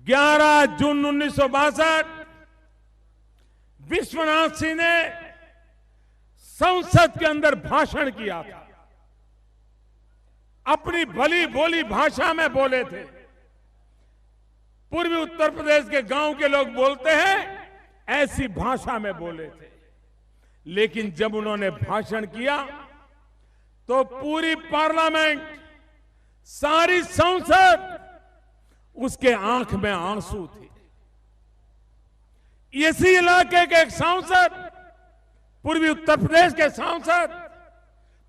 11 जून 1962 विश्वनाथ सिंह ने संसद के अंदर भाषण किया था। अपनी भली बोली भाषा में बोले थे। पूर्वी उत्तर प्रदेश के गांव के लोग बोलते हैं, ऐसी भाषा में बोले थे। लेकिन जब उन्होंने भाषण किया तो पूरी पार्लियामेंट, सारी संसद, उसके आंख में आंसू थे। इसी इलाके के एक सांसद, पूर्वी उत्तर प्रदेश के सांसद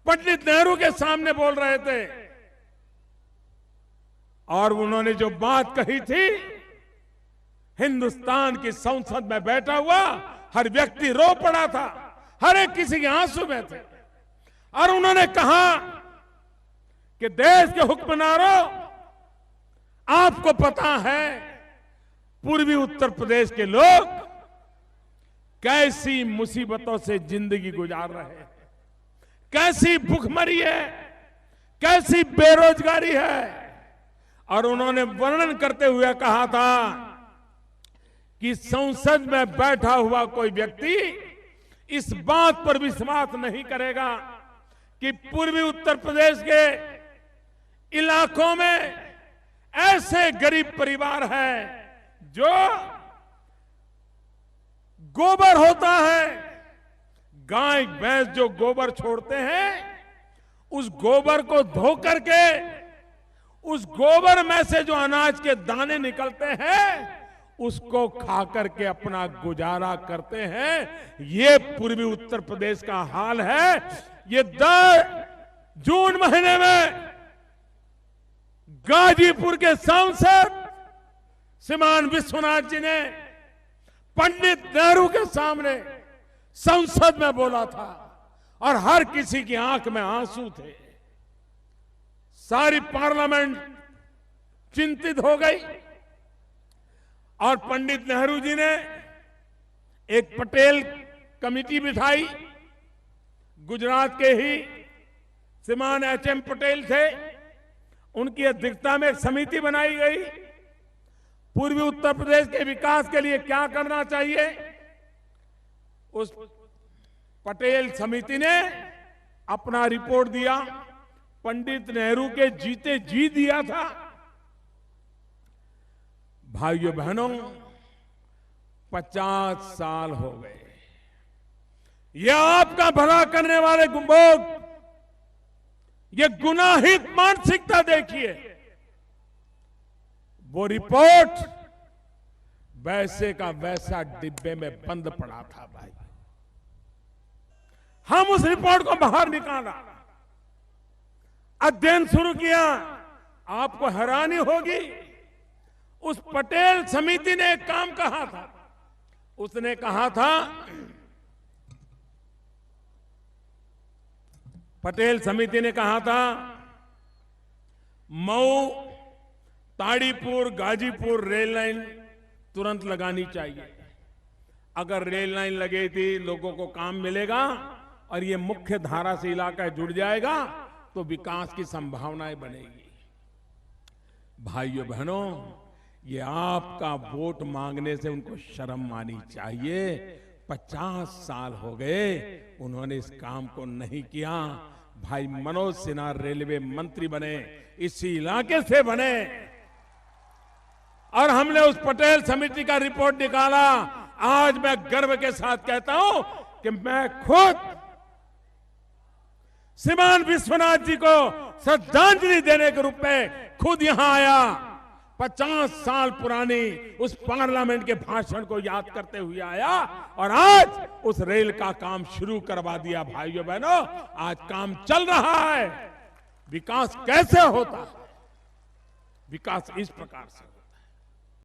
पंडित नेहरू के सामने बोल रहे थे और उन्होंने जो बात कही थी, हिंदुस्तान की संसद में बैठा हुआ हर व्यक्ति रो पड़ा था, हर एक किसी के आंसू में थे। और उन्होंने कहा कि देश के हुक्मरानों, आपको पता है पूर्वी उत्तर प्रदेश के लोग कैसी मुसीबतों से जिंदगी गुजार रहे हैं, कैसी भूखमरी है, कैसी बेरोजगारी है। और उन्होंने वर्णन करते हुए कहा था कि संसद में बैठा हुआ कोई व्यक्ति इस बात पर विश्वास नहीं करेगा कि पूर्वी उत्तर प्रदेश के इलाकों में ऐसे गरीब परिवार हैं जो गोबर होता है, गाय भैंस जो गोबर छोड़ते हैं, उस गोबर को धो करके उस गोबर में से जो अनाज के दाने निकलते हैं, उसको खा करके अपना गुजारा करते हैं। ये पूर्वी उत्तर प्रदेश का हाल है। ये 10 जून महीने में गाजीपुर के सांसद श्रीमान विश्वनाथ जी ने पंडित नेहरू के सामने संसद में बोला था और हर किसी की आंख में आंसू थे। सारी पार्लियामेंट चिंतित हो गई और पंडित नेहरू जी ने एक पटेल कमेटी बिठाई। गुजरात के ही श्रीमान एच.एम. पटेल थे, उनकी अध्यक्षता में एक समिति बनाई गई। पूर्वी उत्तर प्रदेश के विकास के लिए क्या करना चाहिए, उस पटेल समिति ने अपना रिपोर्ट दिया। पंडित नेहरू के जीते जी दिया था। भाइयों बहनों, 50 साल हो गए। यह आपका भला करने वाले लोग, ये गुनाहित मानसिकता देखिए। वो रिपोर्ट वैसे का वैसा डिब्बे में बंद पड़ा था। भाई, हम उस रिपोर्ट को बाहर निकाला, अध्ययन शुरू किया। आपको हैरानी होगी, उस पटेल समिति ने एक काम कहा था। उसने कहा था, पटेल समिति ने कहा था, मऊ, ताड़ीपुर, गाजीपुर रेल लाइन तुरंत लगानी चाहिए। अगर रेल लाइन लगेगी, लोगों को काम मिलेगा और ये मुख्य धारा से इलाका जुड़ जाएगा तो विकास की संभावनाएं बनेगी। भाइयों बहनों, ये आपका वोट मांगने से उनको शर्म आनी चाहिए। 50 साल हो गए, उन्होंने इस काम को नहीं किया। भाई मनोज सिन्हा रेलवे मंत्री बने, इसी इलाके से बने, और हमने उस पटेल समिति का रिपोर्ट निकाला। आज मैं गर्व के साथ कहता हूं कि मैं खुद श्रीमान विश्वनाथ जी को श्रद्धांजलि देने के रूप में खुद यहां आया। 50 साल पुरानी उस पार्लियामेंट के भाषण को याद करते हुए आया और आज उस रेल का काम शुरू करवा दिया। भाइयों बहनों, आज काम चल रहा है। विकास कैसे होता है? विकास इस प्रकार से।